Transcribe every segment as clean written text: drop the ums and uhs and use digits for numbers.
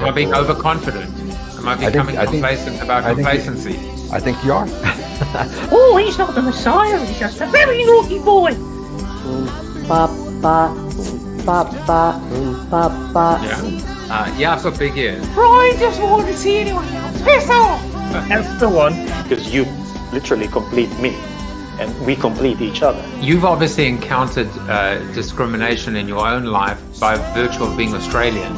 I being overconfident? Am I becoming complacent about complacency? I think you are. Oh, he's not the Messiah. He's just a very naughty boy. Yeah, I've got big ears. Brian doesn't want to see anyone else. Piss off. That's the one. Because you literally complete me, and we complete each other. You've obviously encountered discrimination in your own life by virtue of being Australian.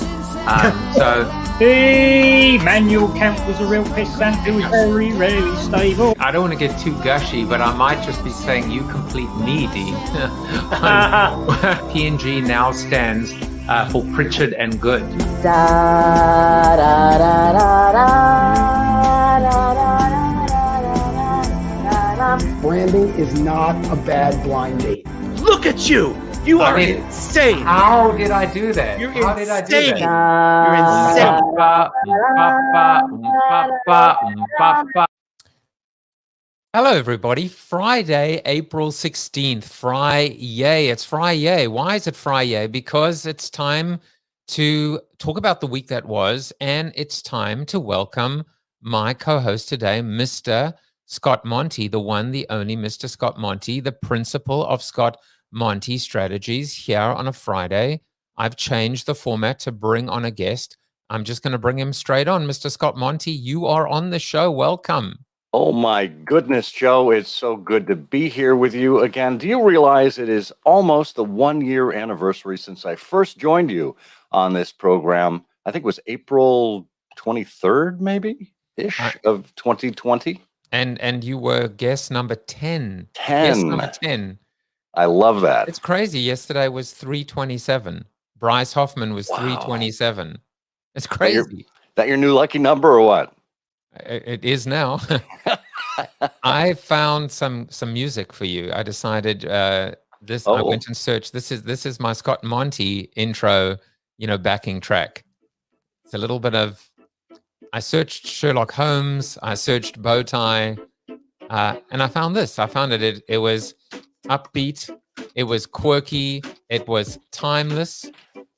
Hey, Manuel Kant was a real pissant who was very rarely stable. I don't want to get too gushy, but I might just be saying you complete me, Dean. PNG now stands for Pritchard and Good. Branding is not a bad blind date. Look at you! You are insane! How did I do that? You're How insane! Did I do that? You're insane! Hello, everybody. Friday, April 16th. Fry-yay. It's Fry-yay. Why is it Fry-yay? Because it's time to talk about the week that was, and it's time to welcome my co-host today, Mr. Scott Monty, the one, the only Mr. Scott Monty, the principal of Scott Monty Strategies here on a Friday. I've changed the format to bring on a guest. I'm just going to bring him straight on. Mr. Scott Monty, you are on the show. Welcome. Oh my goodness, Joe. It's so good to be here with you again. Do you realize it is almost the 1-year anniversary since I first joined you on this program? I think it was April 23rd, maybe-ish of 2020. And you were guest number 10. 10. Guest number 10. I love that. It's crazy. Yesterday was 327. Bryce Hoffman was 327. It's crazy. That your new lucky number or what? It is now. I found some music for you. I decided I went and searched. This is my Scott Monty intro, backing track. It's a little bit of. I searched Sherlock Holmes. I searched Bowtie, and I found this. I found it. It was upbeat. It was quirky. It was timeless,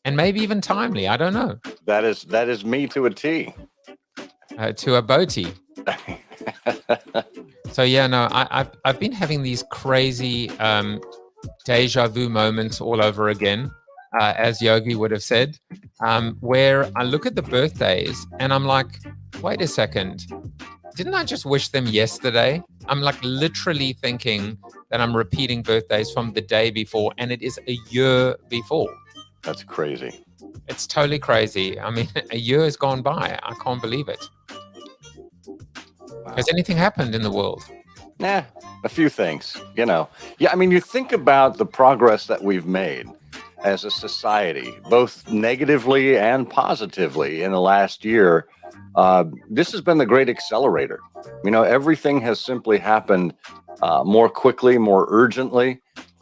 and maybe even timely. I don't know. That is me to a T. To a boatie. So yeah, no, I've been having these crazy deja vu moments all over again, as Yogi would have said, where I look at the birthdays and I'm like, wait a second, didn't I just wish them yesterday? I'm like literally thinking that I'm repeating birthdays from the day before, and it is a year before. That's crazy. It's totally crazy. I mean, a year has gone by. I can't believe it. Has anything happened in the world? A few things, Yeah, I mean, you think about the progress that we've made as a society, both negatively and positively in the last year. This has been the great accelerator. Everything has simply happened more quickly, more urgently.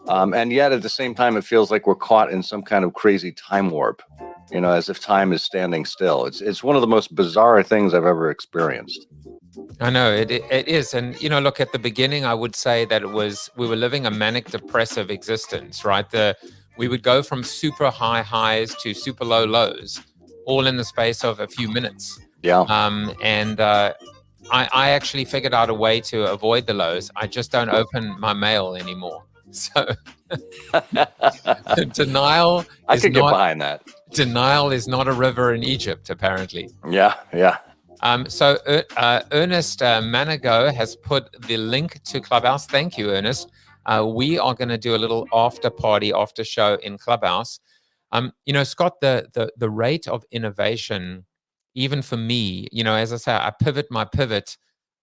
And yet at the same time, it feels like we're caught in some kind of crazy time warp, as if time is standing still. It's one of the most bizarre things I've ever experienced. I know it is. And, look, at the beginning, I would say that we were living a manic depressive existence, right? We would go from super high highs to super low lows, all in the space of a few minutes. Yeah. I actually figured out a way to avoid the lows. I just don't open my mail anymore. So denial. I could get behind that. Denial is not a river in Egypt, apparently. Yeah. So Ernest Manigo has put the link to Clubhouse. Thank you, Ernest. We are going to do a little after show in Clubhouse. Scott, the rate of innovation, even for me, as I say, I pivot my pivot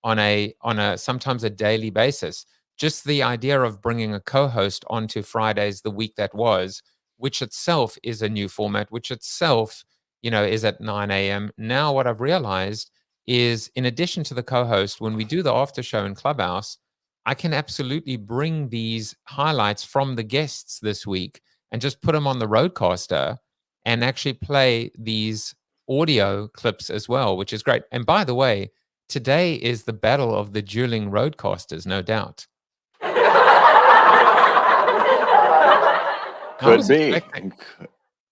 on a sometimes a daily basis. Just the idea of bringing a co-host onto Fridays the week that was, which itself is a new format, which itself, is at 9 a.m. Now what I've realized is, in addition to the co-host, when we do the after show in Clubhouse, I can absolutely bring these highlights from the guests this week and just put them on the Roadcaster and actually play these audio clips as well, which is great. And by the way, today is the battle of the dueling Roadcasters, no doubt. Could be.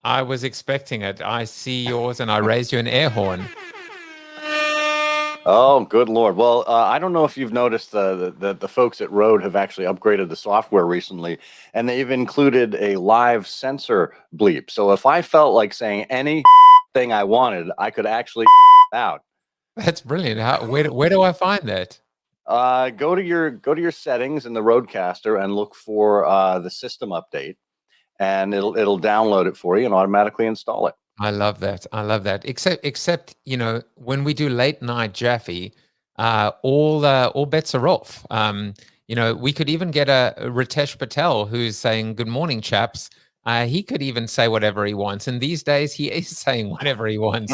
I was expecting it. I see yours and I raised you an air horn. Oh, good Lord. Well, I don't know if you've noticed the folks at Rode have actually upgraded the software recently, and they've included a live sensor bleep. So if I felt like saying anything I wanted, I could actually out. That's brilliant. Where do I find that? Go to your settings in the Rodecaster and look for the system update, and it'll download it for you and automatically install it. I love that. I love that. Except you know, when we do late night JAFFE, all bets are off. You know, we could even get a Ritesh Patel who's saying, "Good morning, chaps." He could even say whatever he wants, and these days he is saying whatever he wants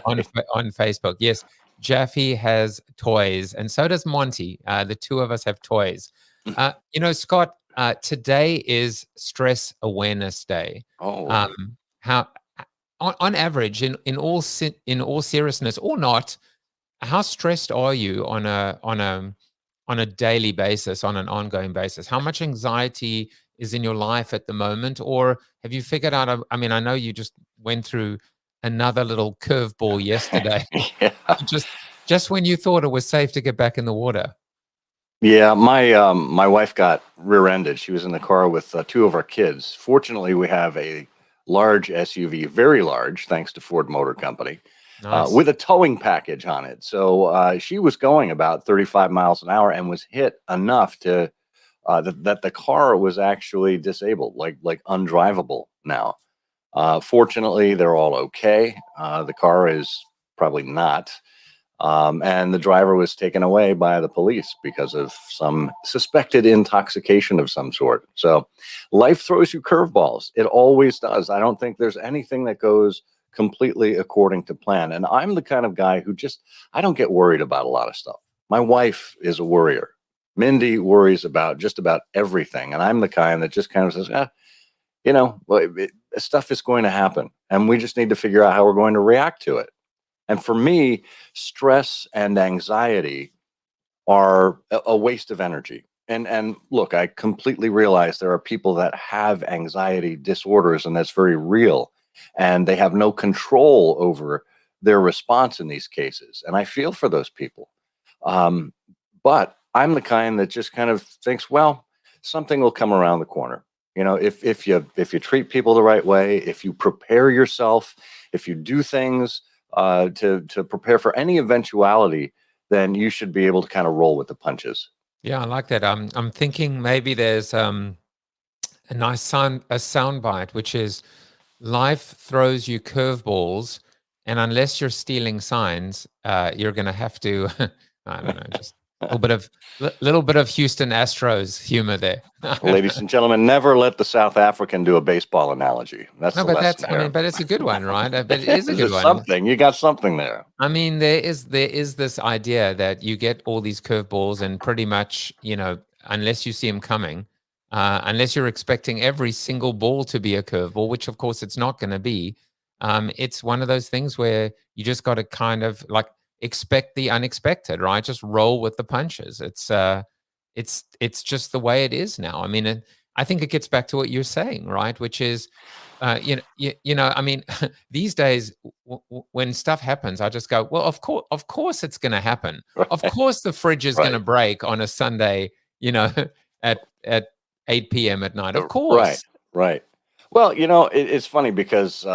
on Facebook. Yes, JAFFE has toys, and so does Monty. The two of us have toys. You know, Scott, today is Stress Awareness Day. Oh, How on average, in all seriousness or not, how stressed are you on a daily basis, on an ongoing basis? How much anxiety is in your life at the moment, or have you figured out? I mean, I know you just went through another little curveball yesterday. yeah. just when you thought it was safe to get back in the water. Yeah, my wife got rear-ended. She was in the car with two of our kids. Fortunately, we have a large SUV, very large, thanks to Ford Motor Company, Nice. with a towing package on it. So she was going about 35 miles an hour and was hit enough to that the car was actually disabled, like undrivable now. Fortunately, they're all okay. The car is probably not. And the driver was taken away by the police because of some suspected intoxication of some sort. So life throws you curveballs. It always does. I don't think there's anything that goes completely according to plan. And I'm the kind of guy who I don't get worried about a lot of stuff. My wife is a worrier. Mindy worries about just about everything. And I'm the kind that just kind of says, you know, stuff is going to happen. And we just need to figure out how we're going to react to it. And for me, stress and anxiety are a waste of energy. And look, I completely realize there are people that have anxiety disorders, and that's very real. And they have no control over their response in these cases. And I feel for those people. But I'm the kind that just kind of thinks, well, something will come around the corner. You know, if you treat people the right way, if you prepare yourself, if you do things to prepare for any eventuality, then you should be able to kind of roll with the punches. Yeah, I like that. I'm thinking maybe there's a nice sound bite, which is life throws you curveballs, and unless you're stealing signs, you're going to have to. I don't know, just a little bit of Houston Astros humor there. Ladies and gentlemen, never let the South African do a baseball analogy. That's no, the but lesson I mean, but it's a good one, right? But it is a good one. Something you got something there. I mean, there is this idea that you get all these curveballs, and pretty much, you know, unless you see them coming, unless you're expecting every single ball to be a curveball, which of course it's not going to be. It's one of those things where you just got to kind of like expect the unexpected, right? Just roll with the punches. It's just the way it is now. I mean, I think it gets back to what you're saying, right? Which is, you know, I mean, these days when stuff happens, I just go, well, of course it's going to happen. Right. Of course the fridge is going to break on a Sunday, you know, at 8 p.m. at night. Of course. Right. Well, you know, it's funny because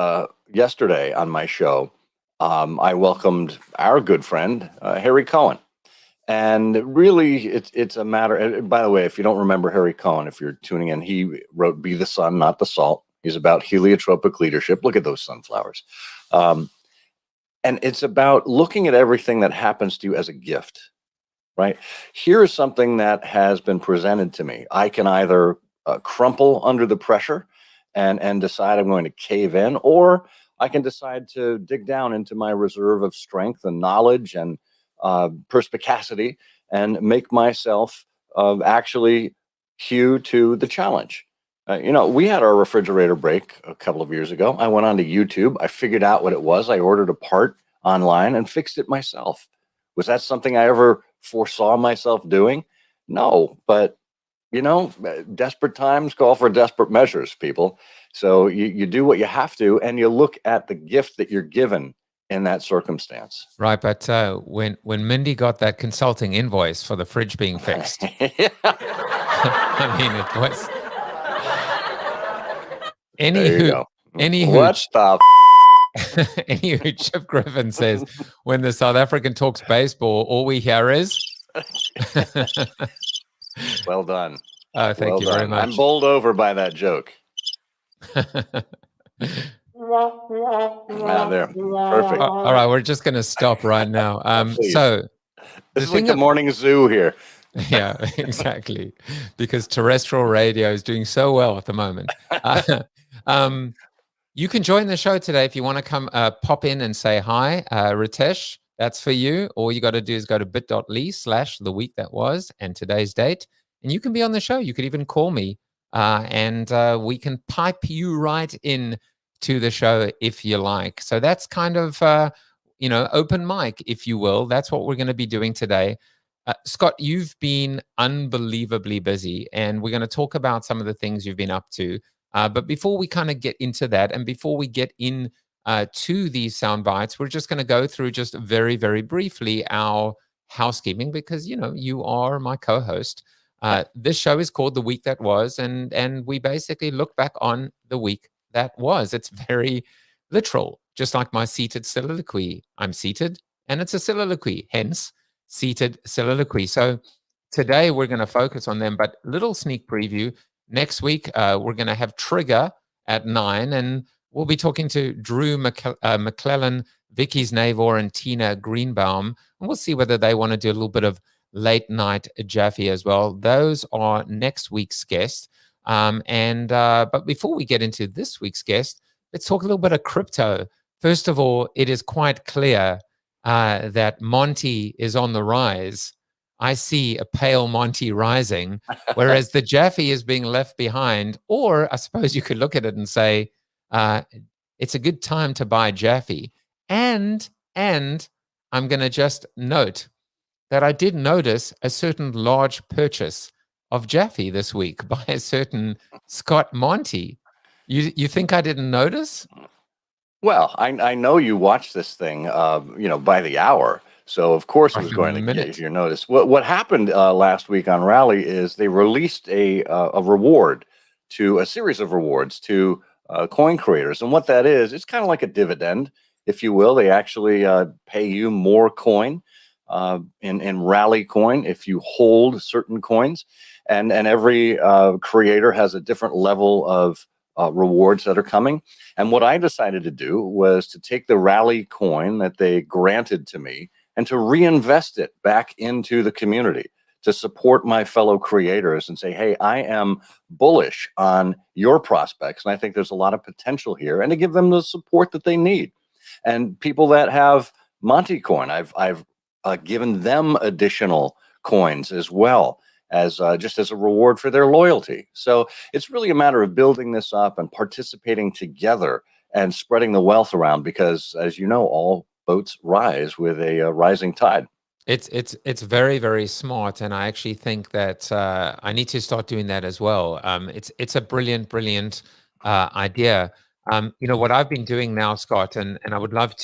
yesterday on my show, I welcomed our good friend, Harry Cohen. And really, it's a matter. And by the way, if you don't remember Harry Cohen, if you're tuning in, he wrote "Be the Sun, Not the Salt." He's about heliotropic leadership. Look at those sunflowers. And it's about looking at everything that happens to you as a gift, right? Here's something that has been presented to me. I can either crumple under the pressure and decide I'm going to cave in, or I can decide to dig down into my reserve of strength and knowledge and perspicacity and make myself actually hew to the challenge. You know, we had our refrigerator break a couple of years ago. I went onto YouTube. I figured out what it was. I ordered a part online and fixed it myself. Was that something I ever foresaw myself doing? No, but you know, desperate times call for desperate measures, people. So you do what you have to, and you look at the gift that you're given in that circumstance. Right, but when Mindy got that consulting invoice for the fridge being fixed, I mean, it was. There you go. Anywho, What the anywho, Chip Griffin says, when the South African talks baseball, all we hear is. Well done. Thank you very much. I'm bowled over by that joke. There. Perfect. All right, we're just going to stop right now. So this is like the morning zoo here. Yeah, exactly. Because terrestrial radio is doing so well at the moment. You can join the show today if you want to come pop in and say hi. Ritesh, that's for you. All you got to do is go to bit.ly/theweekthatwas and today's date. And you can be on the show. You could even call me and we can pipe you right in to the show if you like. So that's kind of, open mic, if you will. That's what we're going to be doing today. Scott, you've been unbelievably busy, and we're going to talk about some of the things you've been up to. But before we kind of get into that, and before we get in to these sound bites, we're just going to go through just very, very briefly our housekeeping, because, you are my co-host. This show is called The Week That Was, and we basically look back on the week that was. It's very literal, just like my seated soliloquy. I'm seated, and it's a soliloquy, hence seated soliloquy. So today we're going to focus on them, but little sneak preview. Next week, we're going to have Trigger at 9, and we'll be talking to Drew McClellan, Vicky Znavor, and Tina Greenbaum, and we'll see whether they want to do a little bit of late night JAFFE as well. Those are next week's guests. But before we get into this week's guest, let's talk a little bit of crypto. First of all, it is quite clear that Monty is on the rise. I see a pale Monty rising, whereas the JAFFE is being left behind. Or I suppose you could look at it and say, it's a good time to buy JAFFE. And I'm going to just note that I did notice a certain large purchase of JAFFE this week by a certain Scott Monty. You think I didn't notice? Well, I know you watch this thing, by the hour. So, of course, it was going to get your notice. What happened last week on Rally is they released a reward to a series of rewards to coin creators. And what that is, it's kind of like a dividend, if you will. They actually pay you more coin in Rally coin if you hold certain coins. And every creator has a different level of rewards that are coming. And what I decided to do was to take the Rally coin that they granted to me and to reinvest it back into the community to support my fellow creators and say, hey, I am bullish on your prospects. And I think there's a lot of potential here, and to give them the support that they need. And people that have Monty coin, I've given them additional coins as well, as just as a reward for their loyalty. So it's really a matter of building this up and participating together and spreading the wealth around, because, as you know, all boats rise with a rising tide. It's very, very smart, and I actually think that I need to start doing that as well. It's a brilliant idea. What I've been doing now, Scott, and I would love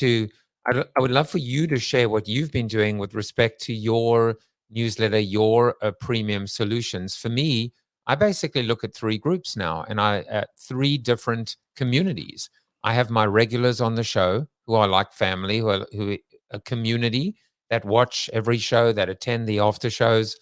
for you to share what you've been doing with respect to your newsletter, your premium solutions. For me, I basically look at 3 groups now, and at 3 different communities. I have my regulars on the show who are like family, who are a community that watch every show, that attend the after shows.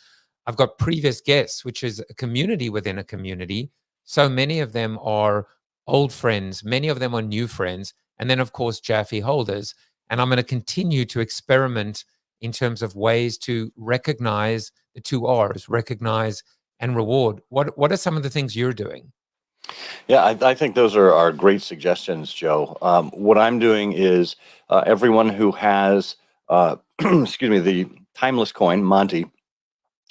I've got previous guests, which is a community within a community. So many of them are old friends, many of them are new friends, and then of course JAFFE holders. And I'm going to continue to experiment in terms of ways to recognize the 2 R's, recognize and reward. What are some of the things you're doing? Yeah, I think those are great suggestions, Joe. What I'm doing is everyone who has, the timeless coin, Monty,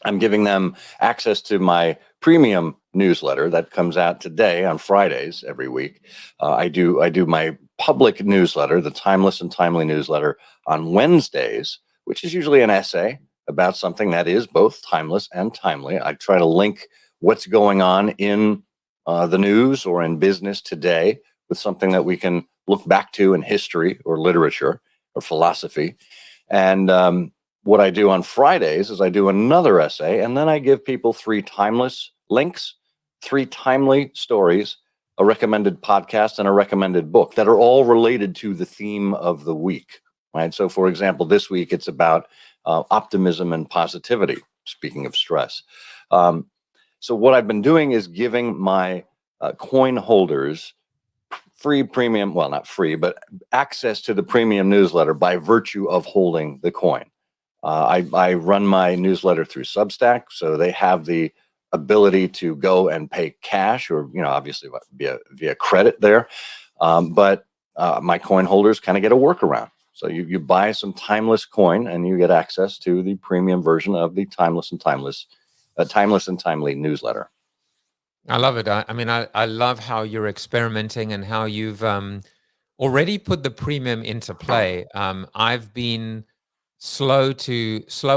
I'm giving them access to my premium newsletter that comes out today on Fridays every week. I do my public newsletter, the Timeless and Timely newsletter, on Wednesdays, which is usually an essay about something that is both timeless and timely. I try to link what's going on in the news or in business today with something that we can look back to in history or literature or philosophy. And what I do on Fridays is I do another essay, and then I give people 3 timeless links, 3 timely stories, a recommended podcast, and a recommended book that are all related to the theme of the week. Right. So, for example, this week it's about optimism and positivity. Speaking of stress. So what I've been doing is giving my coin holders free premium, well, not free, but access to the premium newsletter by virtue of holding the coin. I run my newsletter through Substack, so they have the ability to go and pay cash or, obviously via credit there. But my coin holders kind of get a workaround. So you buy some timeless coin and you get access to the premium version of the timeless and timely newsletter. I love it. I love how you're experimenting and how you've already put the premium into play. I've been slow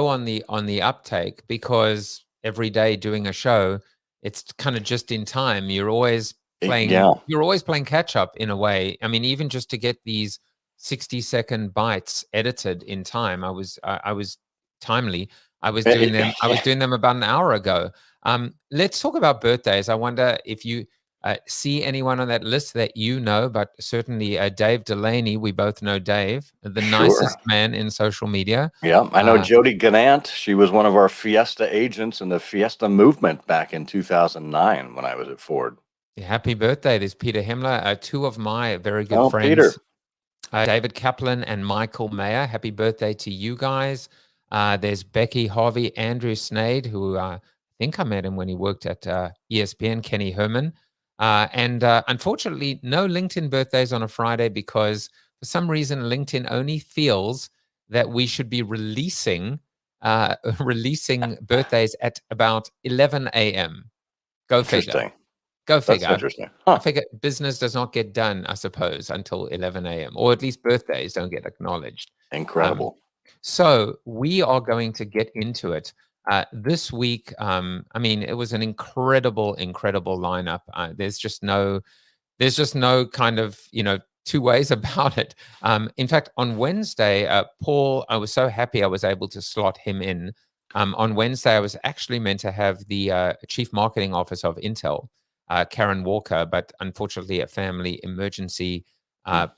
on the uptake because every day doing a show, it's kind of just in time. You're always playing. Yeah. You're always playing catch up in a way. I mean, even just to get these 60-second bites edited in time, I was timely. I was doing them. I was doing them about an hour ago. Let's talk about birthdays. I wonder if you see anyone on that list that you know, but certainly Dave Delaney. We both know Dave, the nicest man in social media. Yeah, I know Jody Gannant. She was one of our Fiesta agents in the Fiesta movement back in 2009 when I was at Ford. Happy birthday. There's Peter Himmler, 2 of my very good friends. Peter. David Kaplan and Michael Mayer. Happy birthday to you guys. There's Becky Harvey, Andrew Snade, who I think I met him when he worked at ESPN, Kenny Herman. And unfortunately, no LinkedIn birthdays on a Friday because for some reason, LinkedIn only feels that we should be releasing birthdays at about 11 a.m. Go figure. Go figure. That's interesting. Huh. I figure business does not get done, I suppose, until 11 a.m. or at least birthdays don't get acknowledged. Incredible. So we are going to get into it. This week, it was an incredible lineup. There's just no kind of, 2 ways about it. In fact, on Wednesday, Paul, I was so happy I was able to slot him in. On Wednesday, I was actually meant to have the Chief Marketing Officer of Intel, Karen Walker, but unfortunately a family emergency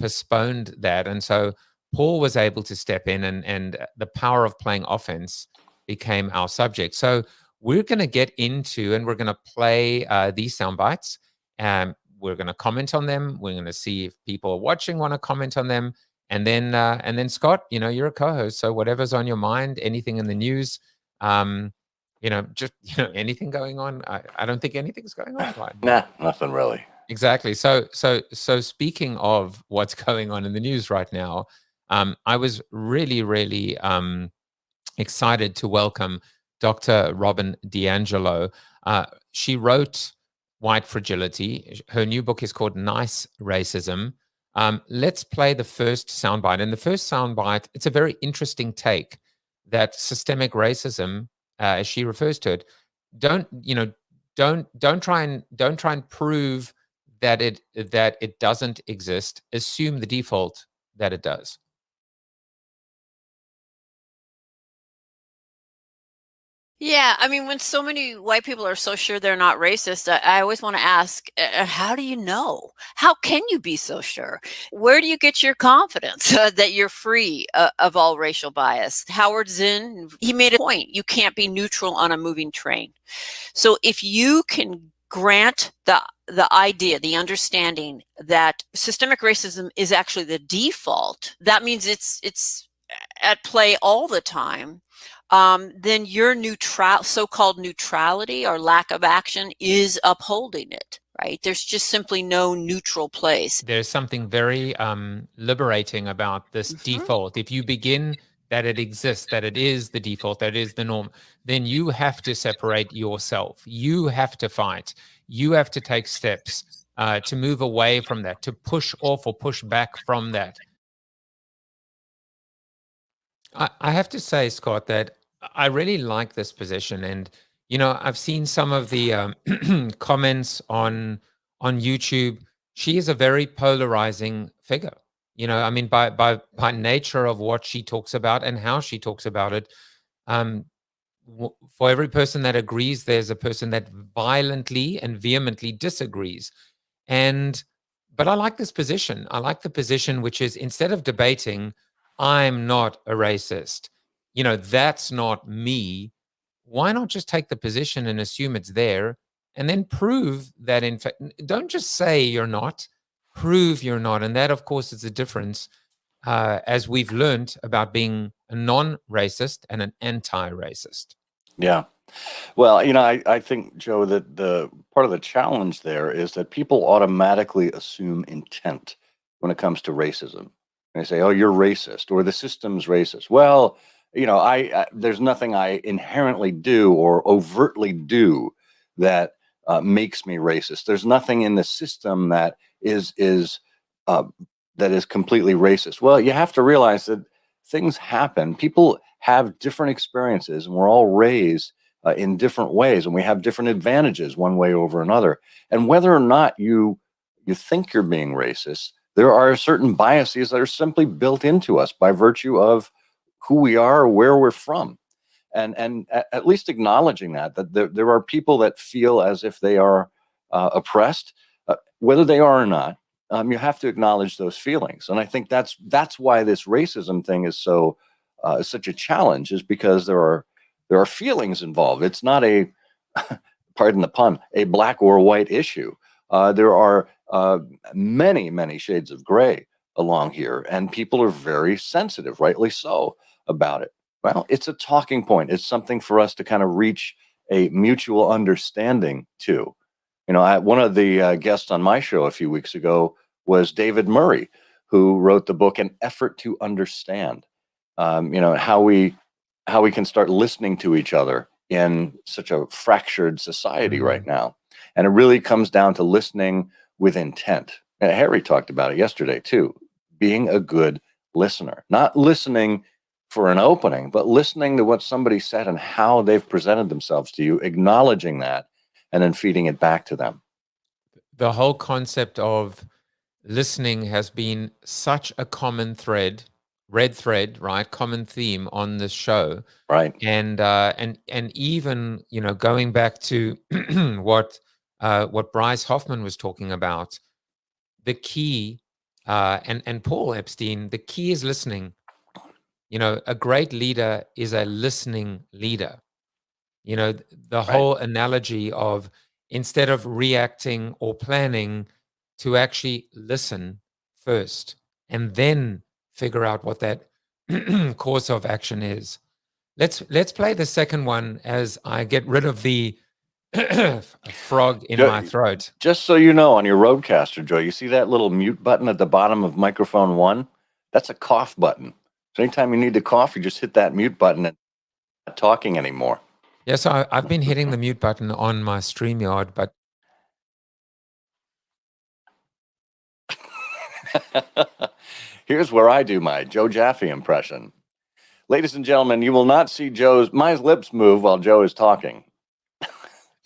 postponed that. And so Paul was able to step in and the power of playing offense became our subject. So we're going to get into and we're going to play these sound bites. We're going to comment on them. We're going to see if people watching want to comment on them. And then Scott, you're a co-host. So whatever's on your mind, anything in the news, anything going on. I don't think anything's going on right now. Nah, nothing really. Exactly. So speaking of what's going on in the news right now, I was really excited to welcome Dr. Robin DiAngelo. She wrote White Fragility. Her new book is called Nice Racism. Let's play the first soundbite. And the first soundbite, it's a very interesting take that systemic racism, as she refers to it, don't try and prove that it doesn't exist. Assume the default that it does. Yeah, when so many white people are so sure they're not racist, I always want to ask, how do you know? How can you be so sure? Where do you get your confidence that you're free of all racial bias? Howard Zinn, he made a point. You can't be neutral on a moving train. So if you can grant the idea, the understanding that systemic racism is actually the default, that means it's at play all the time. Then your so-called neutrality or lack of action is upholding it, right? There's just simply no neutral place. There's something very liberating about this default. If you begin that it exists, that it is the default, that it is the norm, then you have to separate yourself. You have to fight. You have to take steps to move away from that, to push off or push back from that. I have to say, Scott, that I really like this position. And, You know, I've seen some of the comments on YouTube. She is a very polarizing figure. You know, I mean, by nature of what she talks about and how she talks about it. For every person that agrees, there's a person that violently and vehemently disagrees. But I like this position. I like the position which is, instead of debating, I'm not a racist, you know, that's not me. Why not just take the position and assume it's there, and then prove that, in fact, don't just say you're not, prove you're not. And that, of course, is the difference, as we've learned, about being a non-racist and an anti-racist. Yeah. Well, you know, I think, Joe, that the part of the challenge there is that people automatically assume intent when it comes to racism. They say, "Oh, you're racist," or "the system's racist." Well, you know, there's nothing I inherently do or overtly do that makes me racist. There's nothing in the system that is completely racist. Well, you have to realize that things happen. People have different experiences, and we're all raised in different ways, and we have different advantages one way over another. And whether or not you think you're being racist, there are certain biases that are simply built into us by virtue of who we are or where we're from. And at least acknowledging that there are people that feel as if they are oppressed, whether they are or not. You have to acknowledge those feelings. And I think that's why this racism thing is such a challenge, is because there are feelings involved. It's not a, pardon the pun, a black or white issue. There are many shades of gray along here, and people are very sensitive, rightly so, about it. Well, it's a talking point. It's something for us to kind of reach a mutual understanding to. You know, one of the guests on my show a few weeks ago was David Murray, who wrote the book An Effort to Understand. You know, how we can start listening to each other in such a fractured society right now. And it really comes down to listening with intent. And Harry talked about it yesterday too, being a good listener, not listening for an opening, but listening to what somebody said and how they've presented themselves to you, acknowledging that, and then feeding it back to them. The whole concept of listening has been such a common thread, red thread, right? Common theme on this show. Right. And even, you know, going back to what Bryce Hoffman was talking about, the key, and Paul Epstein, the key is listening. You know, a great leader is a listening leader. You know, the whole analogy of, instead of reacting or planning, to actually listen first and then figure out what that course of action is. Let's play the second one as I get rid of the frog in my throat. Just so you know, on your Rodecaster, Joe, you see that little mute button at the bottom of microphone 1? That's a cough button. So anytime you need to cough, you just hit that mute button and not talking anymore. Yeah, so I've been hitting the mute button on my StreamYard, but here's where I do my Joe Jaffe impression. Ladies and gentlemen, you will not see my lips move while Joe is talking.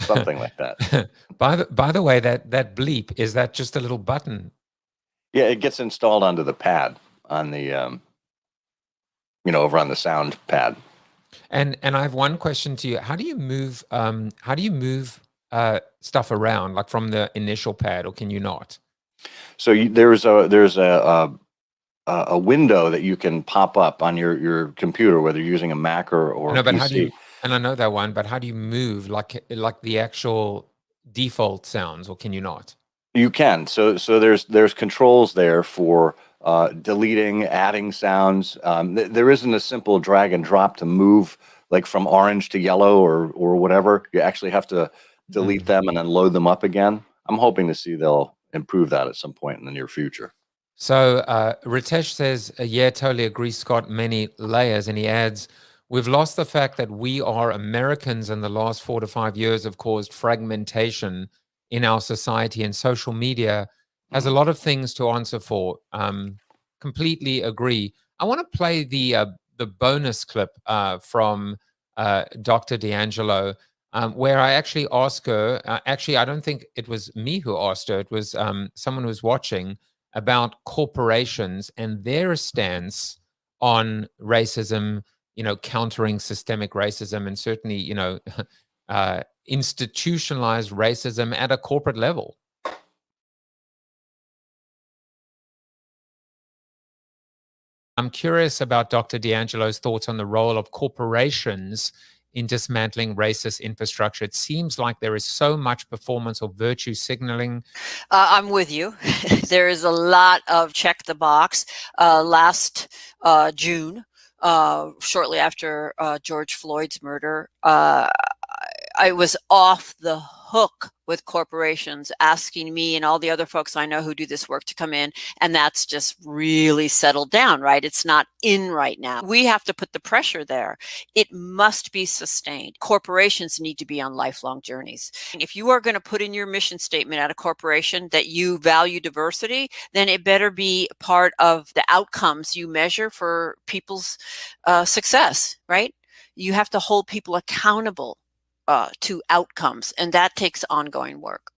Something like that. By the way, that bleep, is that just a little button? Yeah, it gets installed onto the pad on the, over on the sound pad. And I have one question to you. How do you move stuff around, like from the initial pad, or can you not? So there's a window that you can pop up on your computer, whether you're using a Mac or no, but PC. How do you, and I know that one, but how do you move like the actual default sounds, or can you not? You can. So there's controls there for deleting, adding sounds. There isn't a simple drag and drop to move like from orange to yellow or whatever. You actually have to delete them and then load them up again. I'm hoping to see they'll improve that at some point in the near future. So Ritesh says, yeah, totally agree, Scott, many layers. And he adds, we've lost the fact that we are Americans, in the last 4 to 5 years have caused fragmentation in our society, and social media has a lot of things to answer for. Completely agree. I want to play the bonus clip from Dr. DiAngelo. where I actually asked her, actually, I don't think it was me who asked her, it was someone who was watching, about corporations and their stance on racism, countering systemic racism, and certainly, institutionalized racism at a corporate level. I'm curious about Dr. DiAngelo's thoughts on the role of corporations in dismantling racist infrastructure. It seems like there is so much performance or virtue signaling. I'm with you. There is a lot of check the box. Last June, shortly after George Floyd's murder, I was off the hook with corporations asking me and all the other folks I know who do this work to come in. And that's just really settled down, right? It's not in right now. We have to put the pressure there. It must be sustained. Corporations need to be on lifelong journeys. If you are going to put in your mission statement at a corporation that you value diversity, then it better be part of the outcomes you measure for people's success, right? You have to hold people accountable to outcomes, and that takes ongoing work.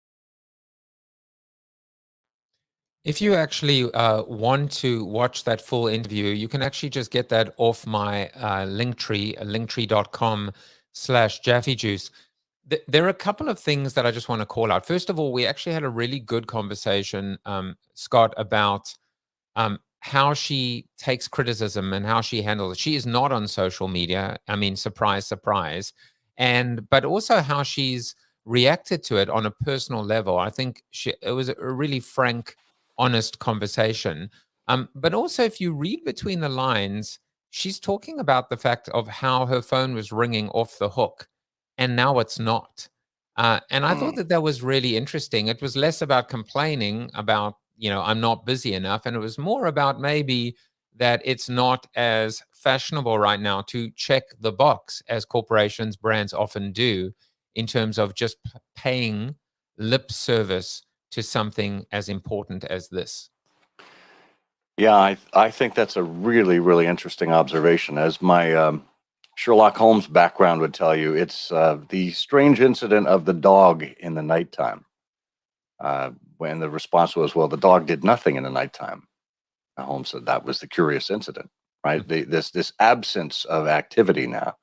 If you actually want to watch that full interview, you can actually just get that off my Linktree, linktr.com/jaffejuice. There are a couple of things that I just want to call out. First of all, we actually had a really good conversation, Scott, about how she takes criticism and how she handles it. She is not on social media. I mean, surprise, surprise. But also how she's reacted to it on a personal level. I think it was a really frank, honest conversation. But also, if you read between the lines, she's talking about the fact of how her phone was ringing off the hook, and now it's not. And I thought that was really interesting. It was less about complaining about, I'm not busy enough, and it was more about maybe that it's not as fashionable right now to check the box as corporations, brands often do, in terms of just paying lip service to something as important as this. Yeah, I think that's a really, really interesting observation. As my Sherlock Holmes background would tell you, it's the strange incident of the dog in the nighttime. When the response was, well, the dog did nothing in the nighttime. And Holmes said that was the curious incident, right? This absence of activity now.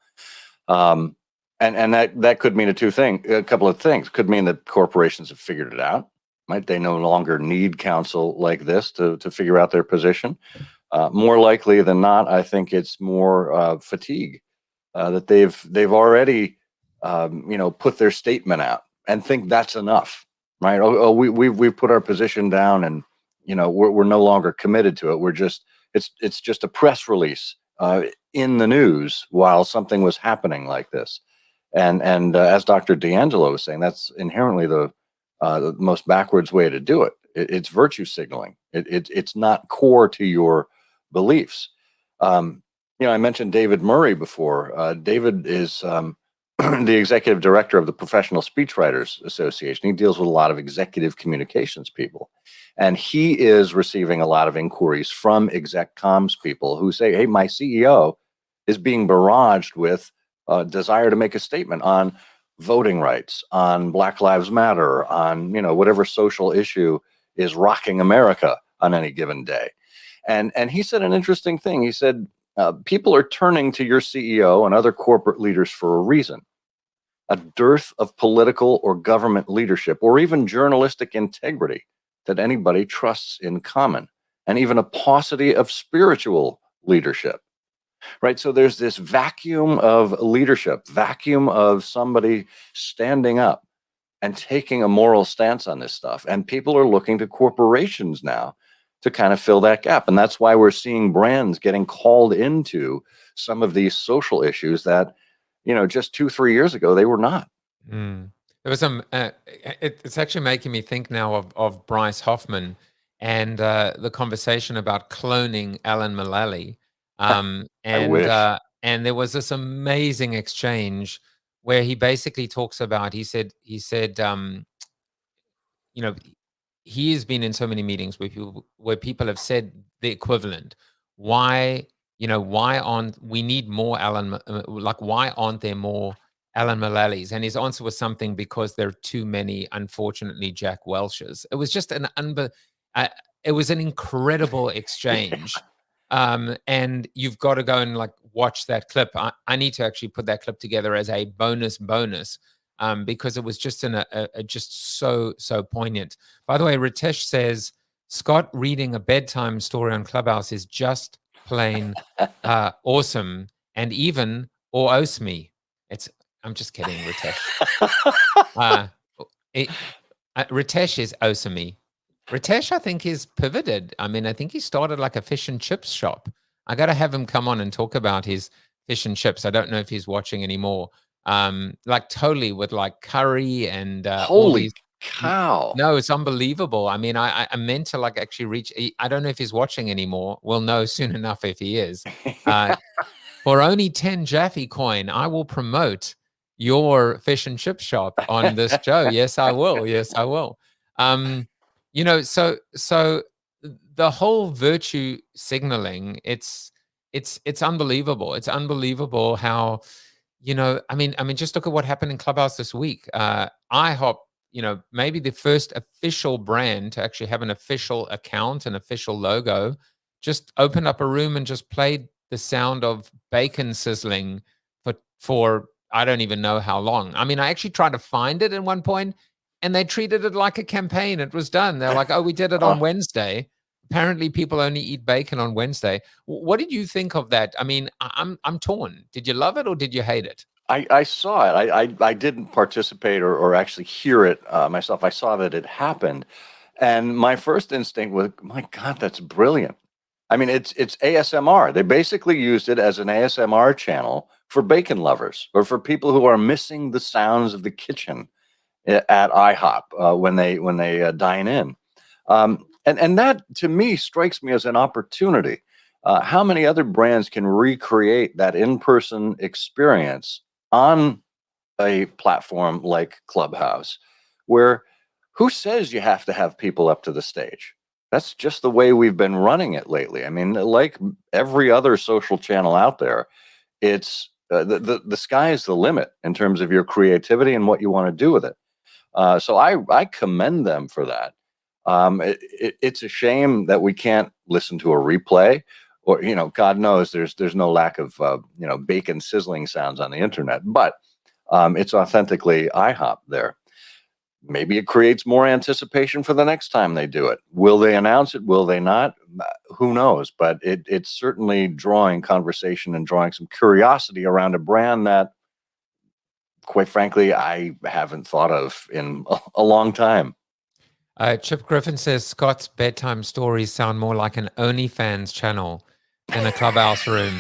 And that could mean a couple of things. Could mean that corporations have figured it out. Right? They no longer need counsel like this to figure out their position. More likely than not, I think it's more fatigue that they've already put their statement out and think that's enough, right? We've put our position down, and we're no longer committed to it. It's just a press release in the news while something was happening like this. And as Dr. DiAngelo was saying, that's inherently the most backwards way to do it. It's virtue signaling. It's not core to your beliefs. I mentioned David Murray before. David is the executive director of the Professional Speechwriters Association. He deals with a lot of executive communications people. And he is receiving a lot of inquiries from exec comms people who say, hey, my CEO is being barraged with desire to make a statement on voting rights, on Black Lives Matter, on whatever social issue is rocking America on any given day. And he said an interesting thing. He said, people are turning to your CEO and other corporate leaders for a reason. A dearth of political or government leadership, or even journalistic integrity that anybody trusts in common, and even a paucity of spiritual leadership. Right. So there's this vacuum of leadership, vacuum of somebody standing up and taking a moral stance on this stuff. And people are looking to corporations now to kind of fill that gap. And that's why we're seeing brands getting called into some of these social issues that, just 2-3 years ago, they were not. There was some, it's actually making me think now of Bryce Hoffman and the conversation about cloning Alan Mullally. And there was this amazing exchange where he basically talks about, he said, he has been in so many meetings where people have said the equivalent. Why aren't we need more Alan? Like, why aren't there more Alan Mullally's, and his answer was something because there are too many, unfortunately, Jack Welch's. It was just it was an incredible exchange. And you've got to go and like watch that clip. I need to actually put that clip together as a bonus, because it was just just so poignant. By the way, Ritesh says Scott reading a bedtime story on Clubhouse is just plain awesome, and even owes me. I'm just kidding, Ritesh. Ritesh is awesome me. Ritesh, I think, is pivoted. I mean, I think he started like a fish and chips shop. I got to have him come on and talk about his fish and chips. I don't know if he's watching anymore. Like totally with like curry and holy cow. No, it's unbelievable. I mean, I meant to like actually reach. I don't know if he's watching anymore. We'll know soon enough if he is. For only 10 JAFFE coin, I will promote your fish and chip shop on this show. Yes, I will. Yes, I will. You know, so the whole virtue signaling, it's unbelievable. It's unbelievable how, you know, I mean, just look at what happened in Clubhouse this week. IHOP, you know, maybe the first official brand to actually have an official account, an official logo, just opened up a room and just played the sound of bacon sizzling for I don't even know how long. I mean, I actually tried to find it at one point, and they treated it like a campaign. It was done. They're like, oh, we did it on Wednesday. Apparently, people only eat bacon on Wednesday. What did you think of that? I mean, I'm torn. Did you love it or did you hate it? I saw it. I didn't participate or actually hear it myself. I saw that it happened. And my first instinct was, my God, that's brilliant. I mean, it's ASMR. They basically used it as an ASMR channel for bacon lovers or for people who are missing the sounds of the kitchen at IHOP when they dine in. And that, to me, strikes me as an opportunity. How many other brands can recreate that in-person experience on a platform like Clubhouse, where who says you have to have people up to the stage? That's just the way we've been running it lately. I mean, like every other social channel out there, it's the sky is the limit in terms of your creativity and what you want to do with it. So I commend them for that. It's a shame that we can't listen to a replay, or, you know, God knows there's no lack of you know, bacon sizzling sounds on the internet, but it's authentically IHOP there. Maybe it creates more anticipation for the next time they do it. Will they announce it? Will they not? Who knows? But it's certainly drawing conversation and drawing some curiosity around a brand that, quite frankly, I haven't thought of in a long time. Chip Griffin says Scott's bedtime stories sound more like an OnlyFans channel than a Clubhouse room.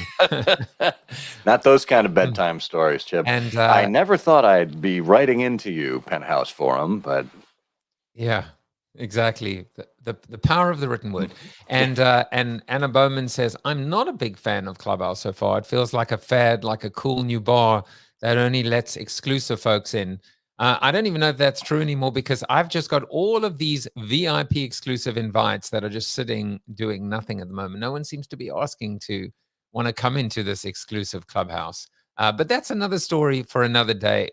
Not those kind of bedtime stories, Chip. And I never thought I'd be writing into you, Penthouse Forum, but yeah, exactly. The power of the written word. And Anna Bowman says, I'm not a big fan of Clubhouse so far. It feels like a fad, like a cool new bar that only lets exclusive folks in. I don't even know if that's true anymore, because I've just got all of these VIP exclusive invites that are just sitting doing nothing at the moment. No one seems to be asking to want to come into this exclusive Clubhouse. But that's another story for another day.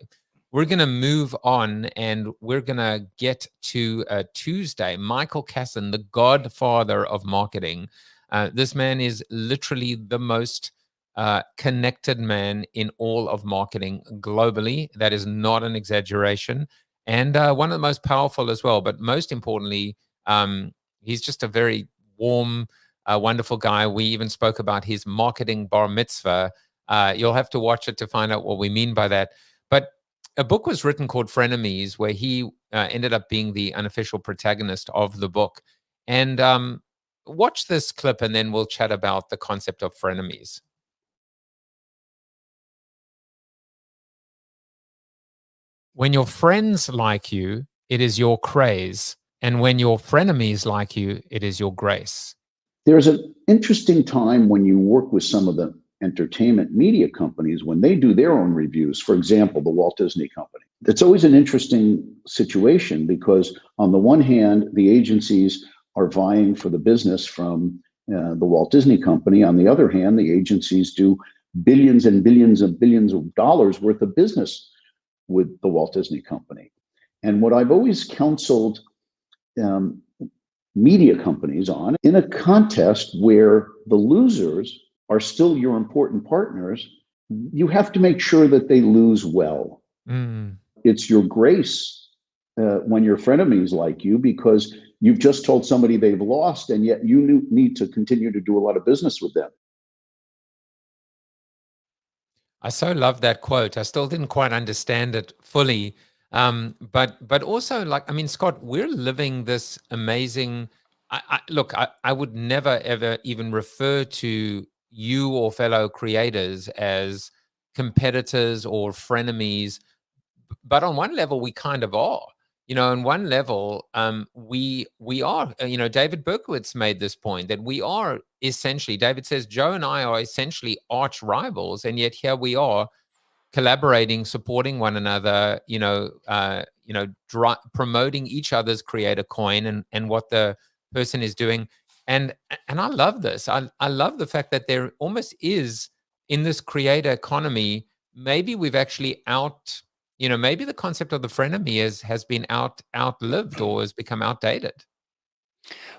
We're going to move on, and we're going to get to Tuesday. Michael Kassan, the godfather of marketing. This man is literally the most connected man in all of marketing globally. That is not an exaggeration, and one of the most powerful as well. But most importantly, he's just a very warm, wonderful guy. We even spoke about his marketing bar mitzvah. You'll have to watch it to find out what we mean by that. But a book was written called Frenemies, where he ended up being the unofficial protagonist of the book. And watch this clip, and then we'll chat about the concept of frenemies. When your friends like you, it is your craze. And when your frenemies like you, it is your grace. There's an interesting time when you work with some of the entertainment media companies when they do their own reviews. For example, the Walt Disney Company. It's always an interesting situation because on the one hand, the agencies are vying for the business from the Walt Disney Company. On the other hand, the agencies do billions and billions and billions of dollars worth of business with the Walt Disney Company. And what I've always counseled media companies on, in a contest where the losers are still your important partners, you have to make sure that they lose well. It's your grace when your frenemies like you, because you've just told somebody they've lost, and yet you need to continue to do a lot of business with them. I so love that quote. I still didn't quite understand it fully. But also, like, I mean, Scott, we're living this amazing, I would never, ever even refer to you or fellow creators as competitors or frenemies. But on one level, we kind of are. On one level, we are, David Berkowitz made this point that we are essentially, David says, Joe and I are essentially arch rivals. And yet here we are collaborating, supporting one another, promoting each other's creator coin and what the person is doing. And I love this. I love the fact that there almost is, in this creator economy, maybe we've actually maybe the concept of the frenemy has been outlived or has become outdated.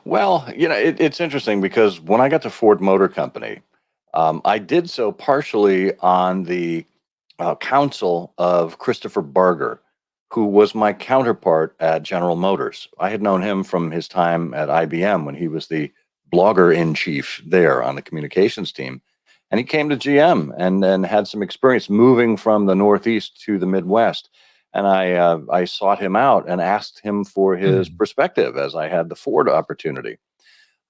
Well, it's interesting because when I got to Ford Motor Company, I did so partially on the counsel of Christopher Barger, who was my counterpart at General Motors. I had known him from his time at IBM when he was the blogger-in-chief there on the communications team. And he came to GM and then had some experience moving from the Northeast to the Midwest. And I sought him out and asked him for his perspective as I had the Ford opportunity.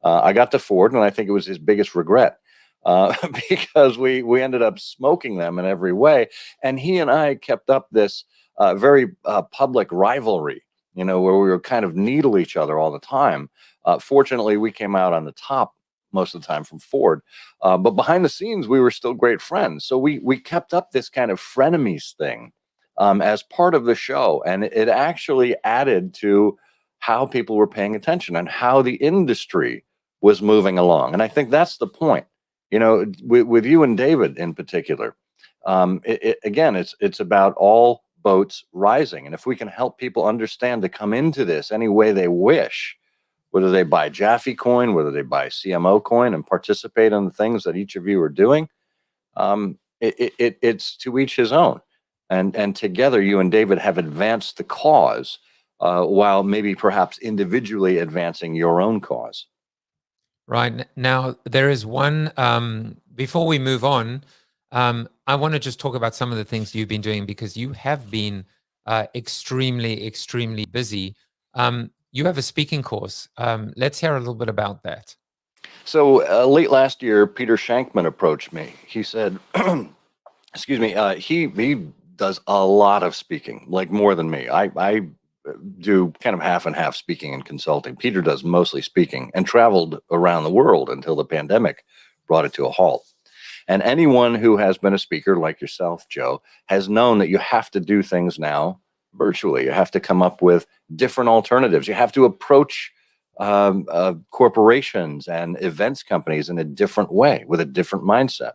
I got to Ford, and I think it was his biggest regret because we ended up smoking them in every way. And he and I kept up this very public rivalry, where we were kind of needle each other all the time. Fortunately, we came out on the top most of the time from Ford. But behind the scenes, we were still great friends. So we kept up this kind of frenemies thing as part of the show. And it actually added to how people were paying attention and how the industry was moving along. And I think that's the point, with you and David in particular. Again, it's about all boats rising. And if we can help people understand to come into this any way they wish, whether they buy JAFFE coin, whether they buy CMO coin and participate in the things that each of you are doing, it's to each his own. And together, you and David have advanced the cause while maybe perhaps individually advancing your own cause. Right. Now, there is one, before we move on, I want to just talk about some of the things you've been doing, because you have been extremely, extremely busy. You have a speaking course. Let's hear a little bit about that. So late last year, Peter Shankman approached me. He said, excuse me, he does a lot of speaking, like more than me. I do kind of half and half speaking and consulting. Peter does mostly speaking and traveled around the world until the pandemic brought it to a halt. And anyone who has been a speaker like yourself, Joe, has known that you have to do things now virtually. You have to come up with different alternatives. You have to approach corporations and events companies in a different way, with a different mindset.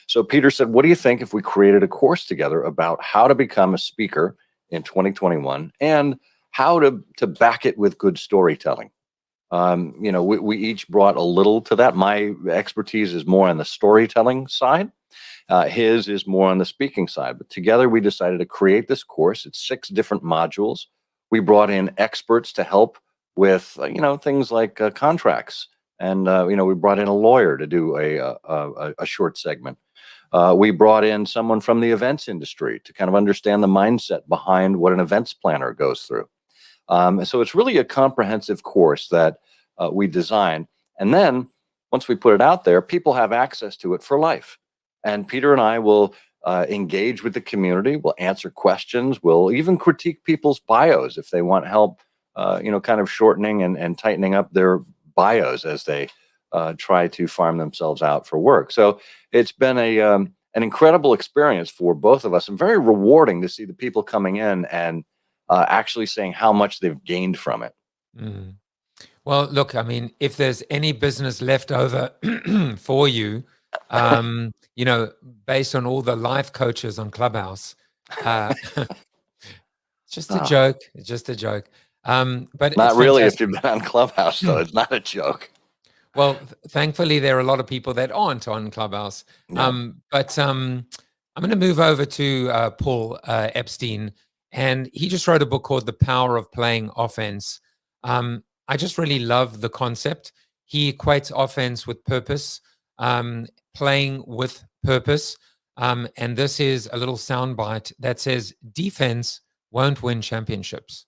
So Peter said, what do you think if we created a course together about how to become a speaker in 2021 and how to back it with good storytelling? We each brought a little to that. My expertise is more on the storytelling side. His is more on the speaking side. But together we decided to create this course. It's 6 different modules. We brought in experts to help with, things like contracts. And, we brought in a lawyer to do a short segment. We brought in someone from the events industry to kind of understand the mindset behind what an events planner goes through. So it's really a comprehensive course that we designed. And then once we put it out there, people have access to it for life. And Peter and I will engage with the community. We'll answer questions. We'll even critique people's bios if they want help, kind of shortening and tightening up their bios as they try to farm themselves out for work. So it's been an incredible experience for both of us, and very rewarding to see the people coming in and actually saying how much they've gained from it. Mm. Well, look, I mean, if there's any business left over for you, based on all the life coaches on Clubhouse, Just a joke. It's just a joke. But Not it's really if fantastic. you've been on Clubhouse, though. It's not a joke. Well, thankfully, there are a lot of people that aren't on Clubhouse. Yeah. But I'm going to move over to Paul Epstein, and he just wrote a book called The Power of Playing Offense. I just really love the concept. He equates offense with purpose, playing with purpose. And this is a little soundbite that says defense won't win championships.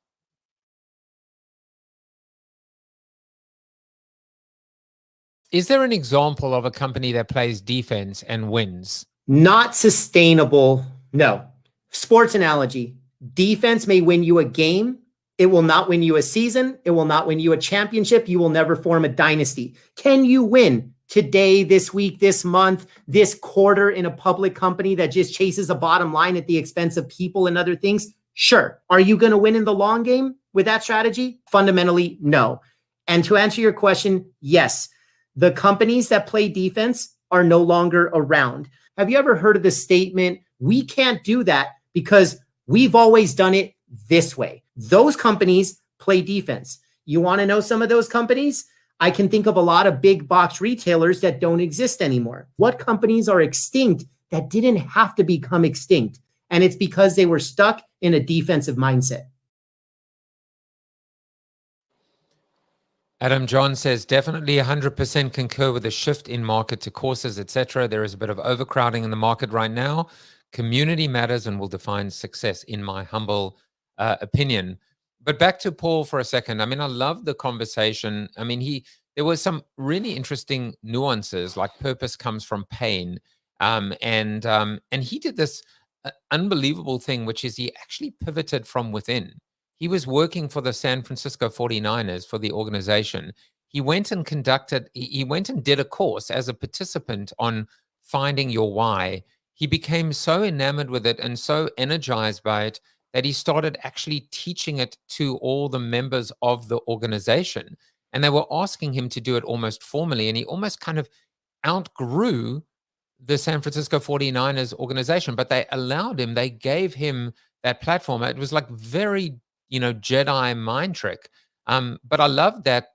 Is there an example of a company that plays defense and wins? Not sustainable. No. Sports analogy. Defense may win you a game. It will not win you a season. It will not win you a championship. You will never form a dynasty. Can you win today, this week, this month, this quarter in a public company that just chases a bottom line at the expense of people and other things? Sure. Are you going to win in the long game with that strategy? Fundamentally, no. And to answer your question, yes. The companies that play defense are no longer around. Have you ever heard of the statement, we can't do that because we've always done it this way? Those companies play defense. You want to know some of those companies? I can think of a lot of big box retailers that don't exist anymore. What companies are extinct that didn't have to become extinct? And it's because they were stuck in a defensive mindset. Adam John says, definitely 100% concur with the shift in market to courses, etc. There is a bit of overcrowding in the market right now. Community matters and will define success, in my humble opinion. But back to Paul for a second. I mean, I love the conversation. I mean, there was some really interesting nuances, like purpose comes from pain. And he did this unbelievable thing, which is he actually pivoted from within. He was working for the San Francisco 49ers for the organization. He went and did a course as a participant on finding your why. He became so enamored with it and so energized by it that he started actually teaching it to all the members of the organization. And they were asking him to do it almost formally. And he almost kind of outgrew the San Francisco 49ers organization, but they allowed him, they gave him that platform. It was like very Jedi mind trick. But I love that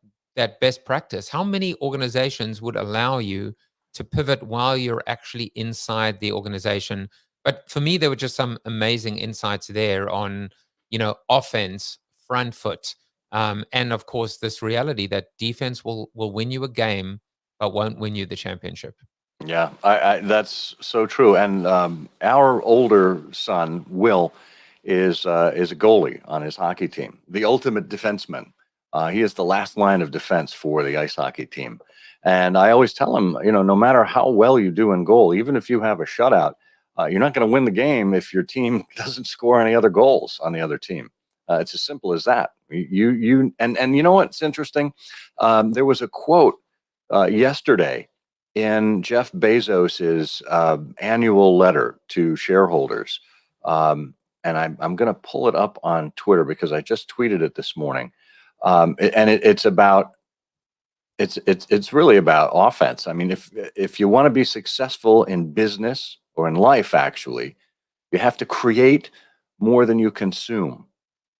best practice. How many organizations would allow you to pivot while you're actually inside the organization? But for me, there were just some amazing insights there on, offense, front foot, and of course, this reality that defense will win you a game, but won't win you the championship. Yeah, that's so true. And our older son, Will, is a goalie on his hockey team, the ultimate defenseman. He is the last line of defense for the ice hockey team. And I always tell him, no matter how well you do in goal, even if you have a shutout, you're not going to win the game if your team doesn't score any other goals on the other team. It's as simple as that. And you know what's interesting? There was a quote yesterday in Jeff Bezos's annual letter to shareholders. And I'm going to pull it up on Twitter because I just tweeted it this morning. It's really about offense. I mean, if you want to be successful in business or in life, actually, you have to create more than you consume.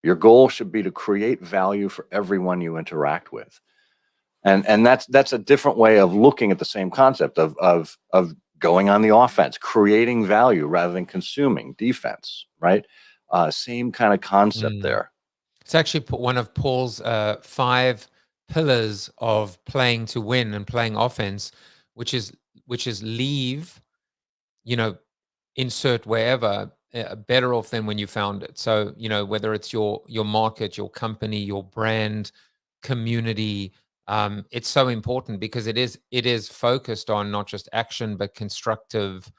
Your goal should be to create value for everyone you interact with. And that's a different way of looking at the same concept of going on the offense, creating value rather than consuming defense, right? Same kind of concept there. It's actually one of Paul's 5 pillars of playing to win and playing offense, which is leave, insert wherever, better off than when you found it. So, whether it's your market, your company, your brand, community, it's so important because it is focused on not just action, but constructive,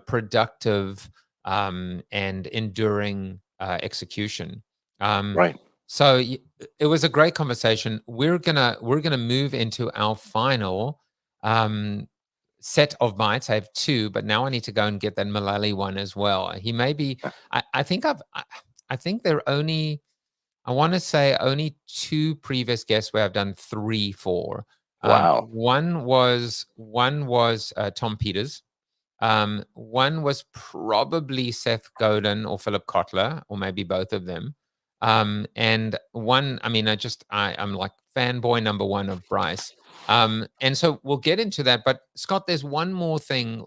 productive, and enduring execution. Right. So it was a great conversation. We're gonna move into our final set of bites. I have 2, but now I need to go and get that Mullally one as well. He may be. I think there are only. I want to say only 2 previous guests where I've done 3 for. Wow. One was Tom Peters, One was probably Seth Godin or Philip Kotler, or maybe both of them. And one, I mean, I'm like fanboy number one of Bryce. And so we'll get into that. But Scott, there's one more thing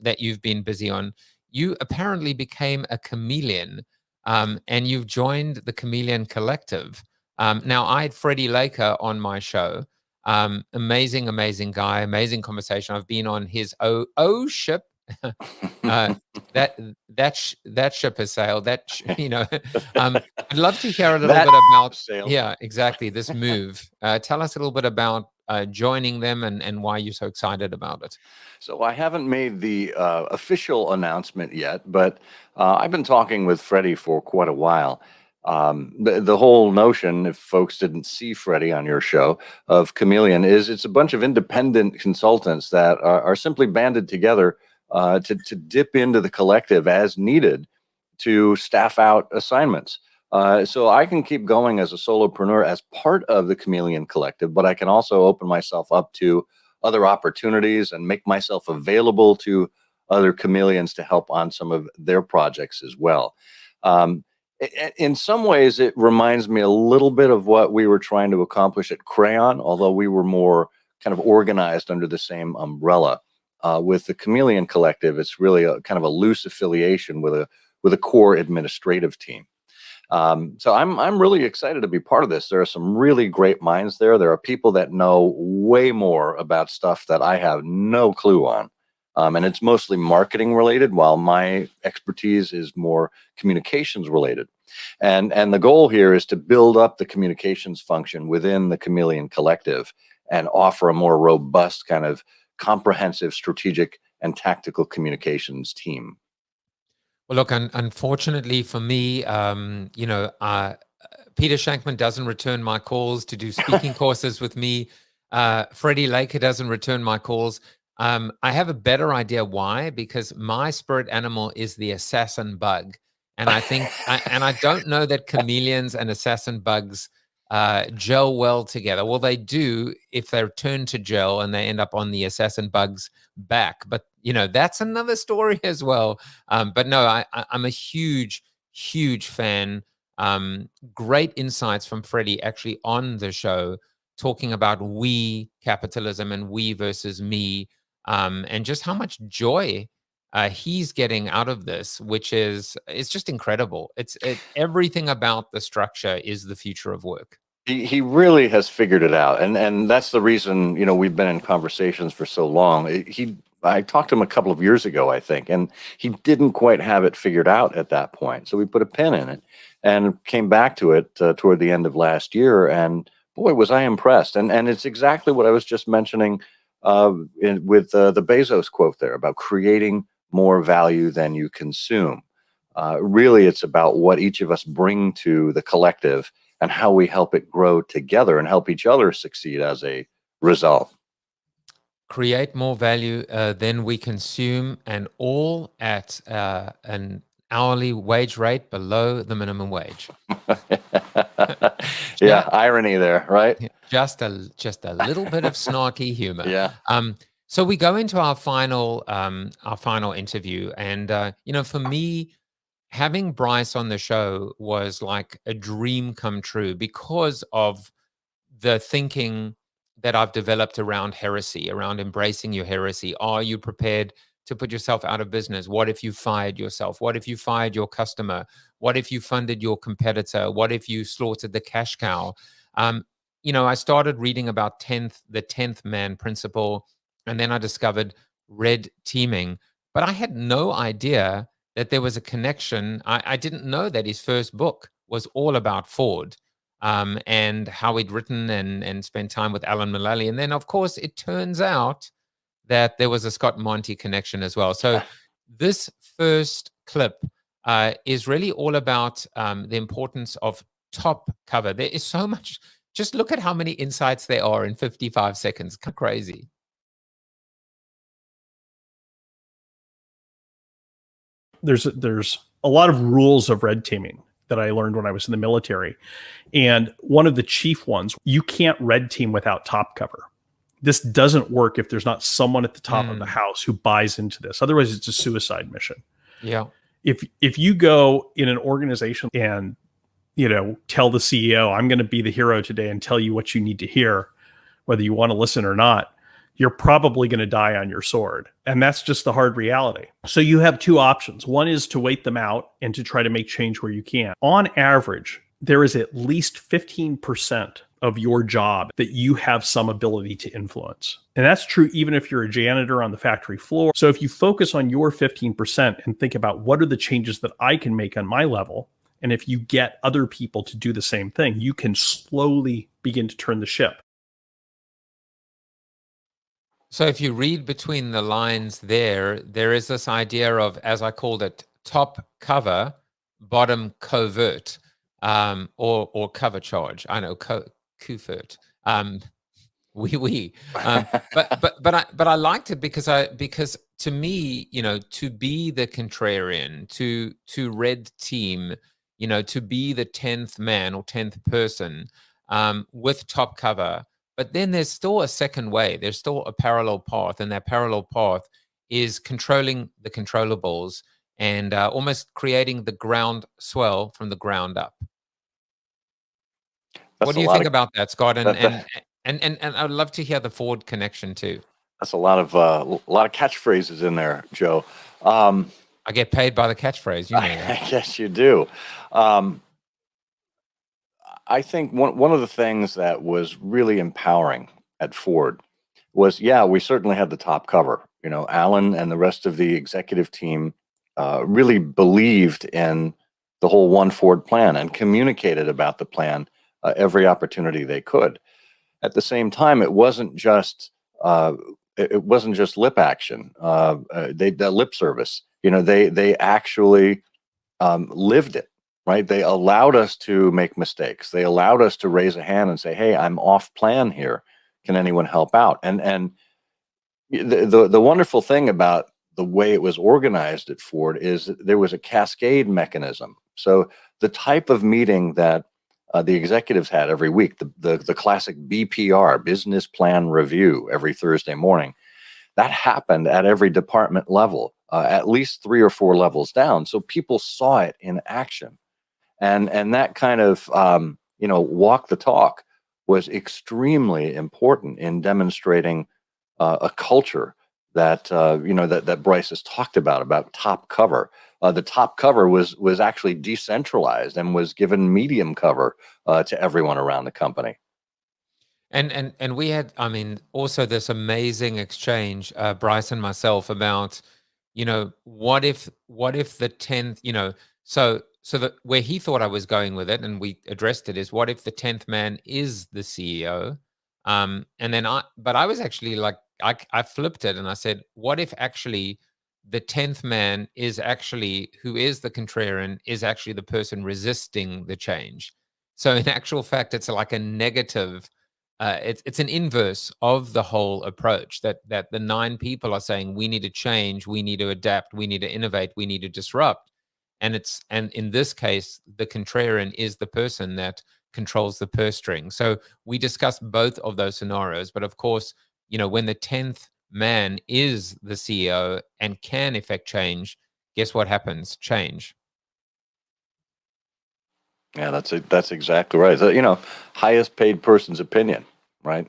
that you've been busy on. You apparently became a chameleon, and you've joined the Chameleon Collective. Now, I had Freddie Laker on my show. Amazing guy, amazing conversation. I've been on his O ship. That ship has sailed. I'd love to hear a little bit about yeah, exactly, this move. Tell us a little bit about joining them and why you're so excited about it. So I haven't made the official announcement yet, but I've been talking with Freddie for quite a while. The whole notion, if folks didn't see Freddie on your show, of Chameleon is it's a bunch of independent consultants that are simply banded together to dip into the collective as needed to staff out assignments. So I can keep going as a solopreneur as part of the Chameleon Collective, but I can also open myself up to other opportunities and make myself available to other chameleons to help on some of their projects as well. In some ways, it reminds me a little bit of what we were trying to accomplish at Crayon, although we were more kind of organized under the same umbrella. With the Chameleon Collective, it's really a kind of a loose affiliation with a core administrative team. So I'm really excited to be part of this. There are some really great minds there. There are people that know way more about stuff that I have no clue on. And it's mostly marketing related, while my expertise is more communications related. And the goal here is to build up the communications function within the Chameleon Collective and offer a more robust kind of comprehensive strategic and tactical communications team. Well, look, unfortunately for me, Peter Shankman doesn't return my calls to do speaking courses with me. Freddie Laker doesn't return my calls. I have a better idea why, because my spirit animal is the assassin bug. And I think, and I don't know that chameleons and assassin bugs gel well together. Well, they do if they're turned to gel and they end up on the assassin bug's back. But, that's another story as well. But no, I'm a huge fan. Great insights from Freddie actually on the show, talking about we capitalism and we versus me, and just how much joy he's getting out of this, it's just incredible. Everything about the structure is the future of work. He really has figured it out, and that's the reason we've been in conversations for so long. I talked to him a couple of years ago, I think, and he didn't quite have it figured out at that point. So we put a pin in it and came back to it toward the end of last year, and boy, was I impressed. And it's exactly what I was just mentioning with the Bezos quote there about creating more value than you consume. Really, it's about what each of us bring to the collective and how we help it grow together and help each other succeed as a result. Create more value than we consume, and all at an hourly wage rate below the minimum wage. Yeah, irony there, right? Just a little bit of snarky humor. Yeah. So we go into our final interview, and for me, having Bryce on the show was like a dream come true because of the thinking that I've developed around heresy, around embracing your heresy. Are you prepared to put yourself out of business? What if you fired yourself? What if you fired your customer? What if you funded your competitor? What if you slaughtered the cash cow? I started reading about the 10th man principle, and then I discovered red teaming. But I had no idea that there was a connection. I didn't know that his first book was all about Ford. And how he'd written and spent time with Alan Mulally. And then, of course, it turns out that there was a Scott Monty connection as well. So this first clip is really all about the importance of top cover. There is so much. Just look at how many insights there are in 55 seconds. Crazy. There's a lot of rules of red teaming that I learned when I was in the military. And one of the chief ones, you can't red team without top cover. this doesn't work if there's not someone at the top of the house who buys into this. Otherwise, it's a suicide mission. Yeah. If you go in an organization and, you know, tell the CEO, I'm going to be the hero today and tell you what you need to hear, whether you want to listen or not, you're probably going to die on your sword. And that's just the hard reality. So you have two options. One is to wait them out and to try to make change where you can. On average, there is at least 15% of your job that you have some ability to influence. And that's true even if you're a janitor on the factory floor. So if you focus on your 15% and think about what are the changes that I can make on my level, and if you get other people to do the same thing, you can slowly begin to turn the ship. So if you read between the lines there is this idea of, as I called it, top cover, bottom covert, or cover charge. I know, covert. But I liked it because to me, you know, to be the contrarian, to red team, you know, to be the 10th man or 10th person with top cover. But then there's still a second way. There's still a parallel path, and that parallel path is controlling the controllables and almost creating the ground swell from the ground up. What do you think about that, Scott? And I'd love to hear the Ford connection too. That's a lot of catchphrases in there, Joe. I get paid by the catchphrase. You know that. Yes, you do. I think one of the things that was really empowering at Ford was, we certainly had the top cover. You know, Alan and the rest of the executive team really believed in the whole One Ford plan and communicated about the plan every opportunity they could. At the same time, it wasn't just lip action. The lip service. You know, they actually lived it. Right? They allowed us to make mistakes. They allowed us to raise a hand and say, "Hey, I'm off plan here. Can anyone help out?" And the wonderful thing about the way it was organized at Ford is that there was a cascade mechanism. So the type of meeting that the executives had every week, the classic BPR, business plan review, every Thursday morning, that happened at every department level, at least 3 or 4 levels down. So people saw it in action. And that kind of, walk the talk was extremely important in demonstrating a culture that, that Bryce has talked about top cover. The top cover was actually decentralized and was given medium cover to everyone around the company. And we had, I mean, also this amazing exchange, Bryce and myself, about, you know, what if the 10th, you know, so where he thought I was going with it, and we addressed it, is what if the 10th man is the CEO? And then I was actually like, I flipped it and I said, what if actually the 10th man is actually, who is the contrarian, is actually the person resisting the change? So in actual fact, it's like a negative, it's an inverse of the whole approach, that the 9 people are saying, we need to change, we need to adapt, we need to innovate, we need to disrupt. And in this case, the contrarian is the person that controls the purse string. So we discussed both of those scenarios. But of course, you know, when the 10th man is the CEO and can effect change, guess what happens? Change. Yeah, that's exactly right. So, you know, highest paid person's opinion, right?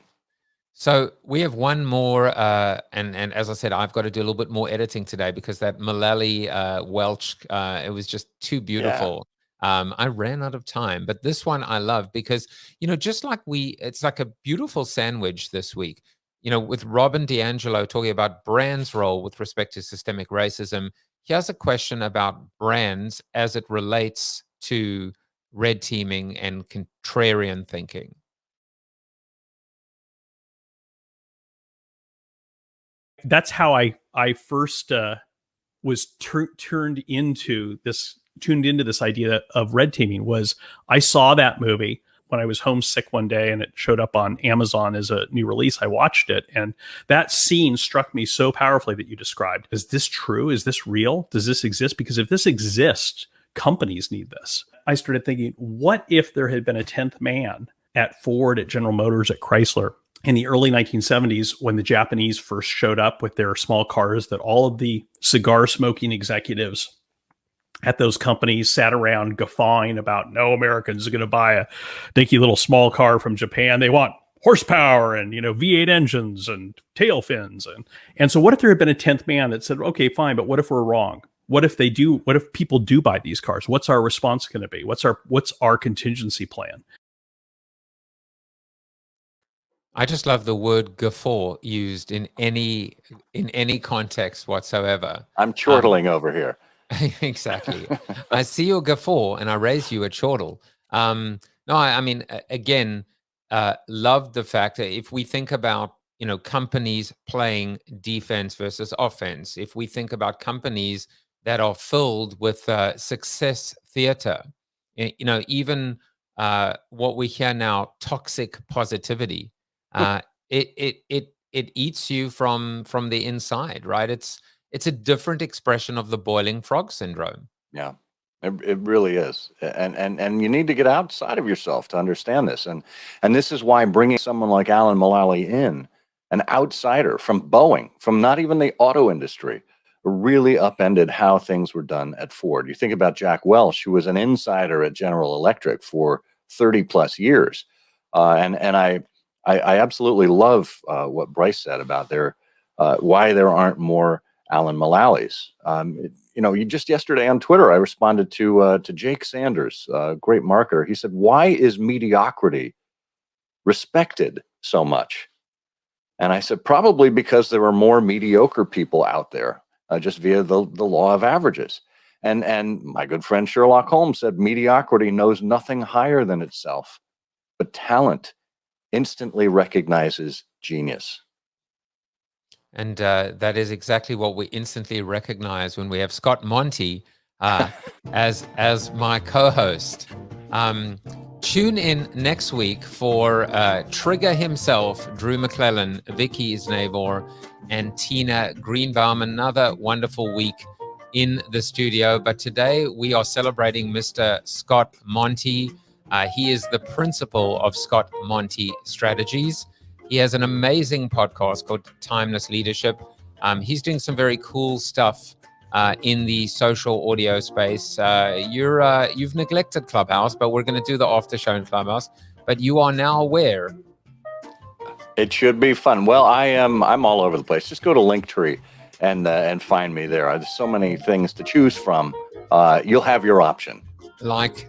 So we have one more, and as I said, I've got to do a little bit more editing today because that Mullally Welch, it was just too beautiful. Yeah. I ran out of time, but this one I love because, you know, just like it's like a beautiful sandwich this week, you know, with Robin DiAngelo talking about brands' role with respect to systemic racism. Here's a question about brands as it relates to red teaming and contrarian thinking. That's how I first was tuned into this idea of red teaming. Was I saw that movie when I was homesick one day and it showed up on Amazon as a new release. I watched it, and that scene struck me so powerfully that you described. Is this true? Is this real? Does this exist? Because if this exists, companies need this. I started thinking, what if there had been a 10th man at Ford, at General Motors, at Chrysler, in the early 1970s, when the Japanese first showed up with their small cars, that all of the cigar smoking executives at those companies sat around guffawing about, no Americans are going to buy a dinky little small car from Japan. They want horsepower and, V8 engines and tail fins. And so what if there had been a 10th man that said, okay, fine, but what if we're wrong? What if people do buy these cars? What's our response going to be? What's our contingency plan? I just love the word guffaw used in any context whatsoever. I'm chortling over here. Exactly. I see your guffaw and I raise you a chortle. No, I mean, again, love the fact that if we think about, companies playing defense versus offense, if we think about companies that are filled with success theater, even what we hear now, toxic positivity, it eats you from the inside, right? It's a different expression of the boiling frog syndrome. Yeah, it really is. And you need to get outside of yourself to understand this. And this is why bringing someone like Alan Mulally in, an outsider from Boeing, from not even the auto industry, really upended how things were done at Ford. You think about Jack Welch, who was an insider at General Electric for 30 plus years. And I absolutely love what Bryce said about why there aren't more Alan Mulallys. Just yesterday on Twitter, I responded to Jake Sanders, a great marketer. He said, "Why is mediocrity respected so much?" And I said, probably because there are more mediocre people out there, just via the law of averages. And my good friend Sherlock Holmes said, mediocrity knows nothing higher than itself, but talent instantly recognizes genius. And that is exactly what we instantly recognize when we have Scott Monty as my co-host. Tune in next week for Trigger himself, Drew McClellan, Vicky Isnavor, and Tina Greenbaum. Another wonderful week in the studio. But today we are celebrating Mr. Scott Monty. He is the principal of Scott Monty Strategies. He has an amazing podcast called Timeless Leadership. He's doing some very cool stuff in the social audio space. You've neglected Clubhouse, but we're going to do the after show in Clubhouse. But you are now aware. It should be fun. Well, I'm all over the place. Just go to Linktree and find me there. There's so many things to choose from. You'll have your option. Like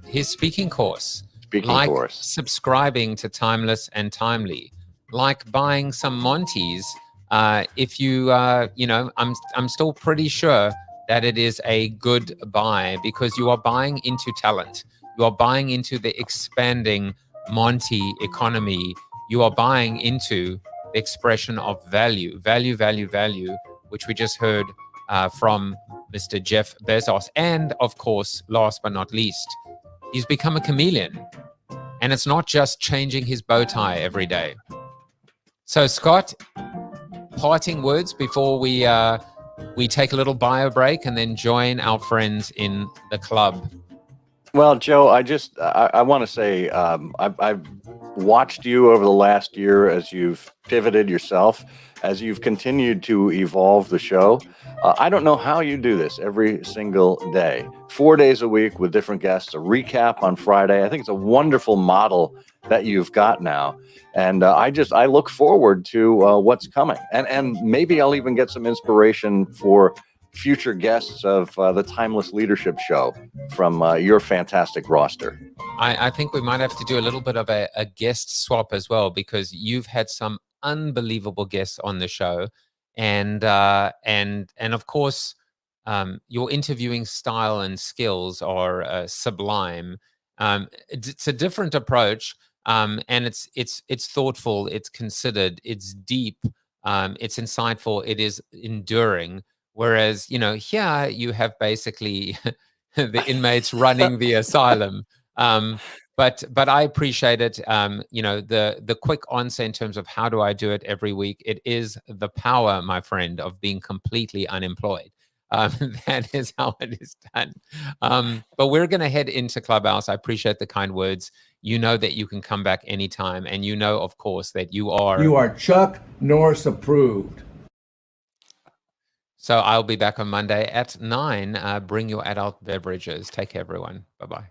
his speaking course. Course. Subscribing to Timeless and Timely, like buying some Monty's. If you, I'm still pretty sure that it is a good buy because you are buying into talent. You are buying into the expanding Monty economy. You are buying into the expression of value, which we just heard from Mr. Jeff Bezos. And of course, last but not least, he's become a chameleon. And it's not just changing his bow tie every day. So, Scott, parting words before we take a little bio break and then join our friends in the club. Well, Joe, I want to say I've watched you over the last year as you've pivoted yourself, as you've continued to evolve the show. I don't know how you do this every single day, 4 days a week with different guests, a recap on Friday. I think it's a wonderful model that you've got now. And I look forward to what's coming. And maybe I'll even get some inspiration for future guests of the Timeless Leadership Show from your fantastic roster. I think we might have to do a little bit of a guest swap as well, because you've had some unbelievable guests on the show. And of course, your interviewing style and skills are sublime. It's a different approach, and it's thoughtful, it's considered, it's deep, it's insightful, it is enduring. Whereas, here you have basically the inmates running the asylum. But I appreciate it. The quick answer in terms of how do I do it every week? It is the power, my friend, of being completely unemployed. That is how it is done. But we're going to head into Clubhouse. I appreciate the kind words. you know that you can come back anytime. And you know, of course, that you are... You are Chuck Norris approved. So I'll be back on Monday at 9. Bring your adult beverages. Take care, everyone. Bye-bye.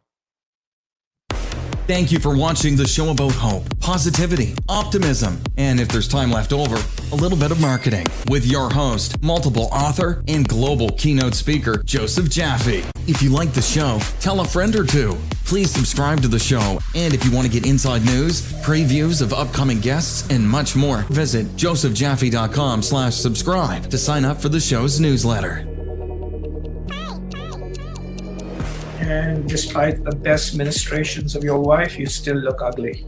Thank you for watching the show about hope, positivity, optimism, and if there's time left over, a little bit of marketing with your host, multiple author, and global keynote speaker, Joseph Jaffe. If you like the show, tell a friend or two. Please subscribe to the show, and if you want to get inside news, previews of upcoming guests, and much more, visit josephjaffe.com/subscribe to sign up for the show's newsletter. And despite the best ministrations of your wife, you still look ugly.